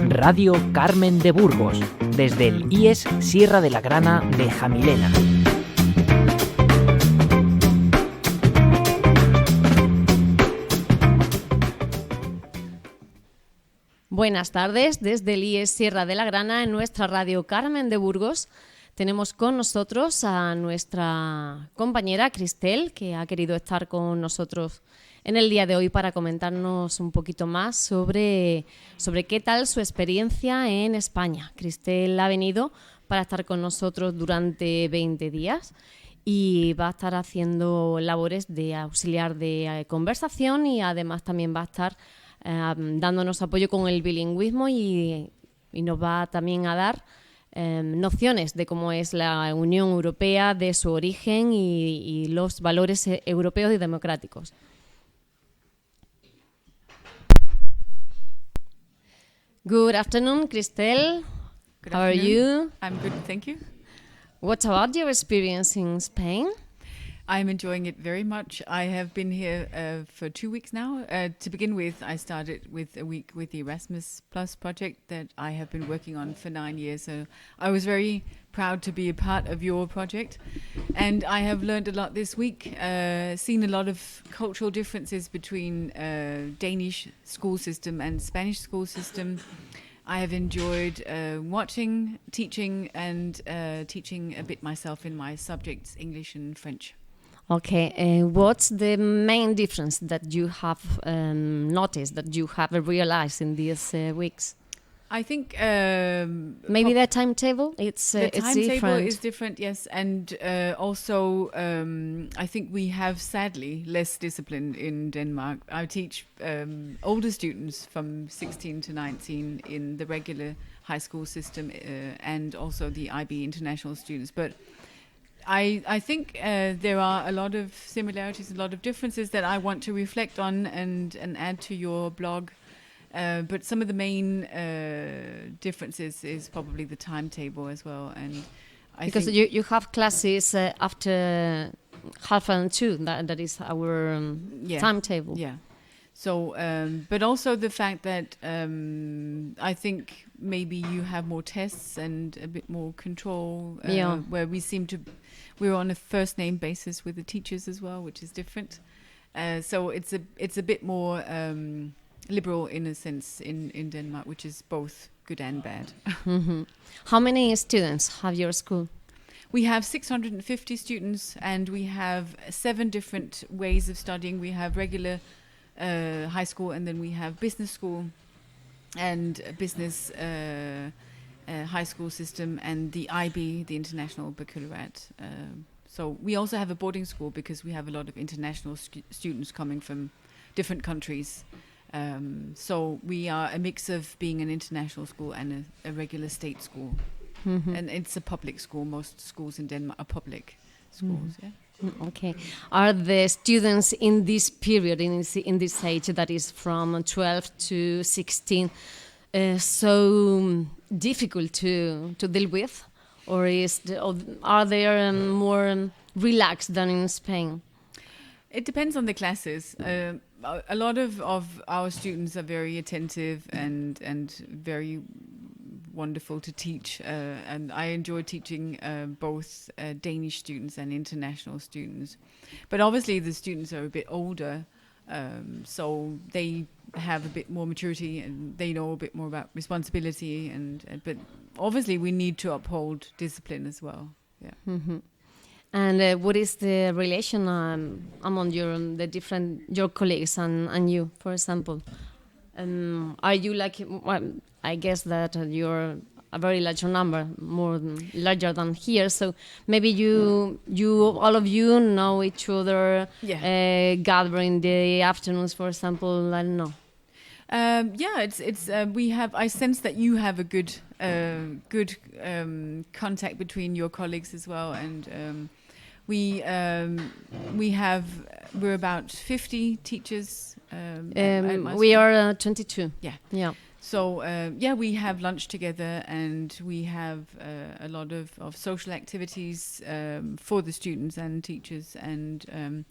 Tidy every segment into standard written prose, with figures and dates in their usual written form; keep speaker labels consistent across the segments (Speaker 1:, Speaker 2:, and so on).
Speaker 1: Radio Carmen de Burgos, desde el IES Sierra de la Grana de Jamilena.
Speaker 2: Buenas tardes, desde el IES Sierra de la Grana, en nuestra Radio Carmen de Burgos. Tenemos con nosotros a nuestra compañera Christelle, que ha querido estar con nosotros en el día de hoy para comentarnos un poquito más sobre qué tal su experiencia en España. Christelle ha venido para estar con nosotros durante 20 días y va a estar haciendo labores de auxiliar de conversación y además también va a estar dándonos apoyo con el bilingüismo y nos va también a dar nociones de cómo es la Unión Europea, de su origen y los valores europeos y democráticos. Good afternoon, Christelle.
Speaker 3: Good
Speaker 2: How are
Speaker 3: afternoon.
Speaker 2: you?
Speaker 3: I'm good, thank you.
Speaker 2: What about your experience in Spain?
Speaker 3: I'm enjoying it very much. I have been here for 2 weeks now. To begin with, I started with a week with the Erasmus Plus project that I have been working on for 9 years. So I was very proud to be a part of your project. And I have learned a lot this week, seen a lot of cultural differences between Danish school system and Spanish school system. I have enjoyed watching, teaching, and teaching a bit myself in my subjects, English and French.
Speaker 2: Okay, what's the main difference that you have noticed, that you have realized in these weeks?
Speaker 3: I think
Speaker 2: Maybe the timetable, it's
Speaker 3: timetable
Speaker 2: different.
Speaker 3: is different, yes, and also I think we have sadly less discipline in Denmark. I teach older students from 16 to 19 in the regular high school system and also the IB international students, but I think there are a lot of similarities, a lot of differences that I want to reflect on and add to your blog. But some of the main differences is probably the timetable as well. And
Speaker 2: because you have classes after 12:30, that is our timetable.
Speaker 3: Yeah. So, but also the fact that I think maybe you have more tests and a bit more control, where we're on a first name basis with the teachers as well, which is different. So it's a bit more liberal in a sense in Denmark, which is both good and bad.
Speaker 2: Mm-hmm. How many students have your school?
Speaker 3: We have 650 students, and we have 7 different ways of studying. We have regular high school, and then we have business school and business high school system, and the IB, the International Baccalaureate. So we also have a boarding school because we have a lot of international students coming from different countries. So we are a mix of being an international school and a regular state school. Mm-hmm. And it's a public school. Most schools in Denmark are public schools, yeah.
Speaker 2: Okay. Are the students in this period, in this age, that is from 12 to 16, so difficult to deal with? Or are they more relaxed than in Spain?
Speaker 3: It depends on the classes. A lot of our students are very attentive and very wonderful to teach, and I enjoy teaching both Danish students and international students. But obviously the students are a bit older, so they have a bit more maturity and they know a bit more about responsibility. But obviously we need to uphold discipline as well. Yeah.
Speaker 2: Mm-hmm. And what is the relation among your colleagues and you, for example? Are you like? Well, I guess that you're a very large number, larger than here. So maybe you all of you know each other.
Speaker 3: Yeah.
Speaker 2: Gather in the afternoons, for example. I don't know.
Speaker 3: It's we have. I sense that you have a good contact between your colleagues as well, and we're about 50 teachers.
Speaker 2: We are 22.
Speaker 3: Yeah. So we have lunch together, and we have a lot of social activities for the students and teachers, and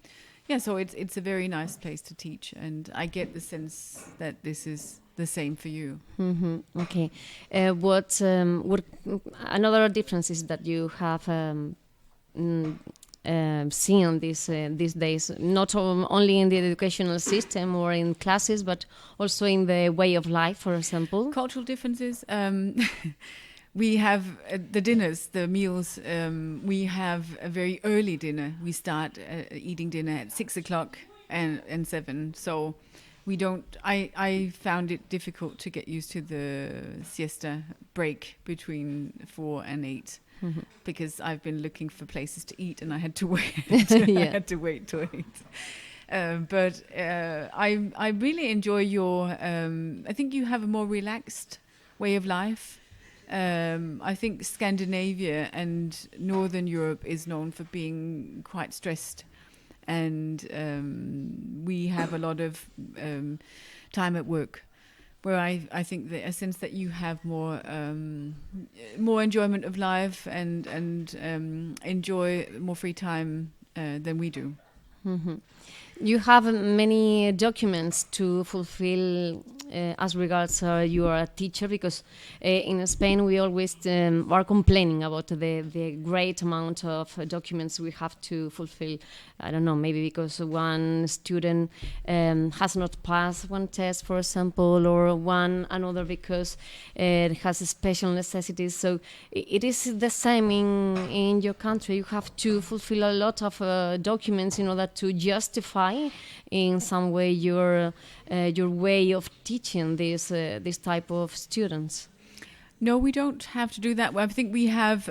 Speaker 3: Yeah, so it's a very nice place to teach, and I get the sense that this is the same for you.
Speaker 2: Okay. What another differences that you have seen these days, not only in the educational system or in classes, but also in the way of life, for example?
Speaker 3: Cultural differences. We have the dinners, the meals. We have a very early dinner. We start eating dinner at 6 o'clock and 7. So we don't. I found it difficult to get used to the siesta break between 4 and 8 because I've been looking for places to eat and I had to wait. I had to wait till 8. But I really enjoy your. I think you have a more relaxed way of life. I think Scandinavia and Northern Europe is known for being quite stressed, and we have a lot of time at work, where I think that a sense that you have more enjoyment of life and enjoy more free time than we do.
Speaker 2: You have many documents to fulfill as regards you are a teacher, because in Spain we always are complaining about the great amount of documents we have to fulfill. I don't know, maybe because one student has not passed one test, for example, or another because it has special necessities. So it is the same in your country. You have to fulfill a lot of documents in order to justify in some way your way of teaching this type of students.
Speaker 3: No, we don't have to do that. I think we have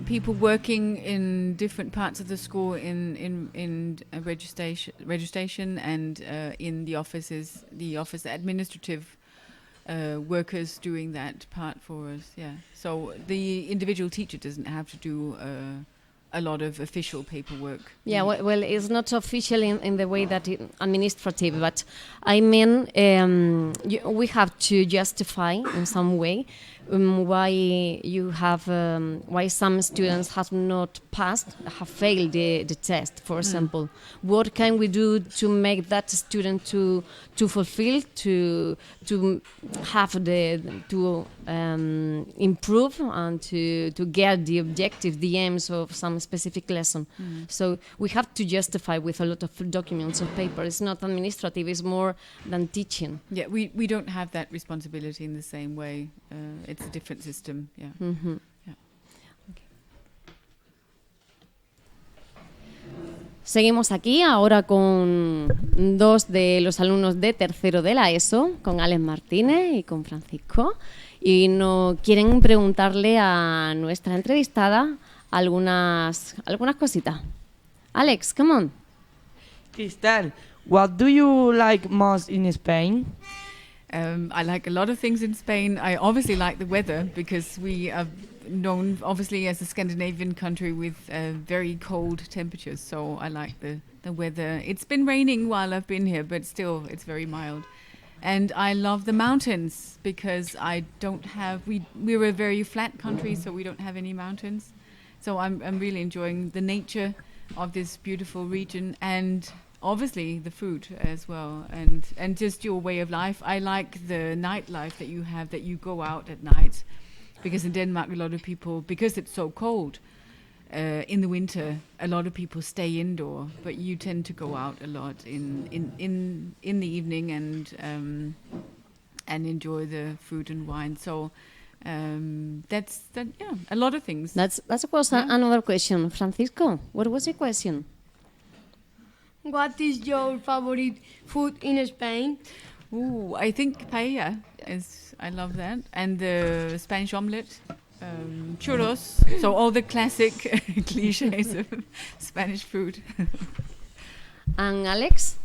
Speaker 3: people working in different parts of the school in registration and in the offices, the office administrative workers doing that part for us. Yeah. So the individual teacher doesn't have to do a lot of official paperwork.
Speaker 2: Yeah, well, it's not official in the way that administrative, but I mean, we have to justify in some way why you have why some students have not have failed the test, for example. What can we do to make that student to fulfill, to have to improve and to get the objective, the aims of some specific lesson? So we have to justify with a lot of documents of paper. It's not administrative, it's more than teaching.
Speaker 3: Yeah, we don't have that responsibility in the same way. It's a different system. Yeah. Yeah.
Speaker 2: Okay. Seguimos aquí ahora con dos de los alumnos de tercero de la ESO, con Alex Martínez y con Francisco, y no quieren preguntarle a nuestra entrevistada algunas cositas. Alex, come on.
Speaker 4: Christelle, what do you like most in Spain?
Speaker 3: I like a lot of things in Spain. I obviously like the weather because we are known, obviously, as a Scandinavian country with very cold temperatures. So I like the weather. It's been raining while I've been here, but still, it's very mild. And I love the mountains because we're a very flat country, so we don't have any mountains. So I'm really enjoying the nature of this beautiful region, and obviously the food as well, and just your way of life. I like the nightlife that you have, that you go out at night, because in Denmark a lot of people, because it's so cold in the winter, a lot of people stay indoor, but you tend to go out a lot in the evening and enjoy the food and wine. So that's a lot of things.
Speaker 2: That was another question. Francisco, what was your question?
Speaker 5: What is your favorite food in Spain?
Speaker 3: Ooh, I think paella I love that, and the Spanish omelette, churros. So all the classic cliches of Spanish food.
Speaker 2: And Alex?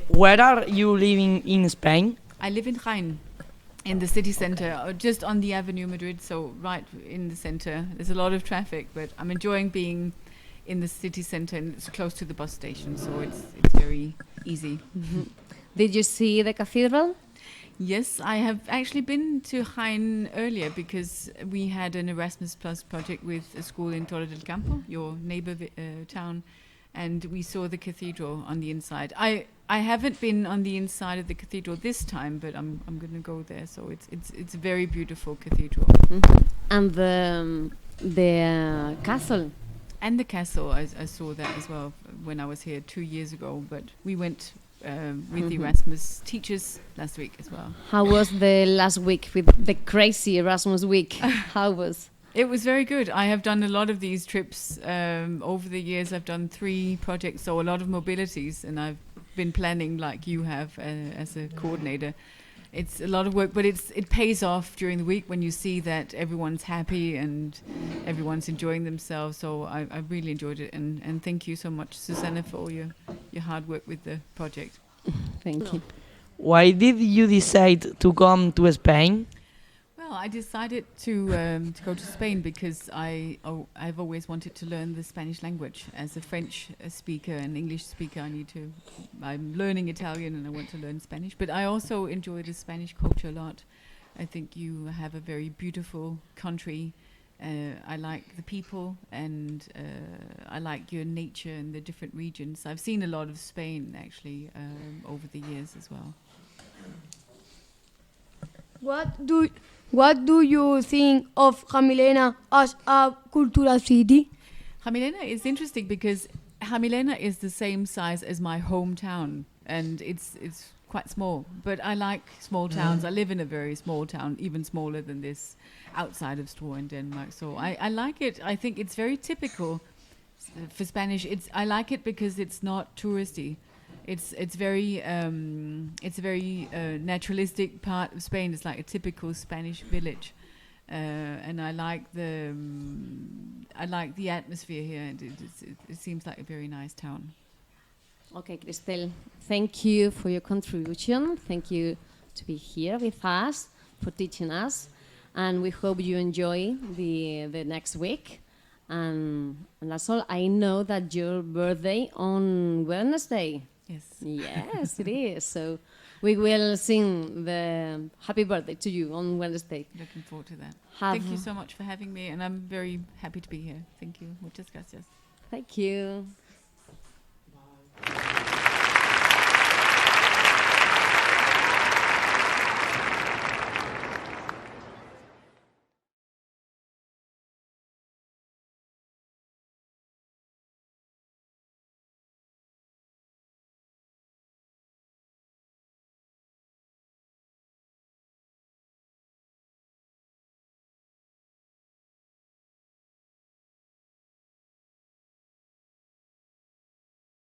Speaker 4: Where are you living in Spain?
Speaker 3: I live in Jaén, in the city center, just on the Avenue Madrid, so right in the center. There's a lot of traffic, but I'm enjoying being in the city center, and it's close to the bus station, so it's very easy.
Speaker 2: Did you see the cathedral?
Speaker 3: Yes, I have actually been to Jaén earlier because we had an Erasmus Plus project with a school in Torre del Campo, your neighbor town, and we saw the cathedral on the inside. I haven't been on the inside of the cathedral this time, but I'm going to go there. So it's a very beautiful cathedral.
Speaker 2: And the castle.
Speaker 3: And the castle, I saw that as well when I was here 2 years ago. But we went with the Erasmus teachers last week as well.
Speaker 2: How was the last week with the crazy Erasmus week? How was?
Speaker 3: It was very good. I have done a lot of these trips over the years. I've done 3 projects, so a lot of mobilities, and I've been planning like you have as a coordinator. It's a lot of work, but it pays off during the week when you see that everyone's happy and everyone's enjoying themselves. So I really enjoyed it, and thank you so much, Susanna, for all your hard work with the project.
Speaker 2: Thank you.
Speaker 4: Why did you decide to come to Spain?
Speaker 3: Well, I decided to go to Spain because I've always wanted to learn the Spanish language. As a French speaker and English speaker, I'm learning Italian and I want to learn Spanish. But I also enjoy the Spanish culture a lot. I think you have a very beautiful country. I like the people, and I like your nature and the different regions. I've seen a lot of Spain actually over the years as well.
Speaker 5: What do you think of Jamilena as a cultural city?
Speaker 3: Jamilena is interesting because Jamilena is the same size as my hometown, and it's quite small. But I like small towns. I live in a very small town, even smaller than this, outside of Struer in Denmark. So I like it. I think it's very typical for Spanish. I like it because it's not touristy. It's a very naturalistic part of Spain. It's like a typical Spanish village, and I like the atmosphere here. It seems like a very nice town.
Speaker 2: Okay, Christelle, thank you for your contribution. Thank you to be here with us, for teaching us, and we hope you enjoy the next week. And that's all. I know that your birthday on Wednesday.
Speaker 3: Yes.
Speaker 2: Yes, it is. So we will sing the happy birthday to you on Wednesday.
Speaker 3: Looking forward to that. Thank you so much for having me, and I'm very happy to be here. Thank you. Muchas gracias.
Speaker 2: Thank you.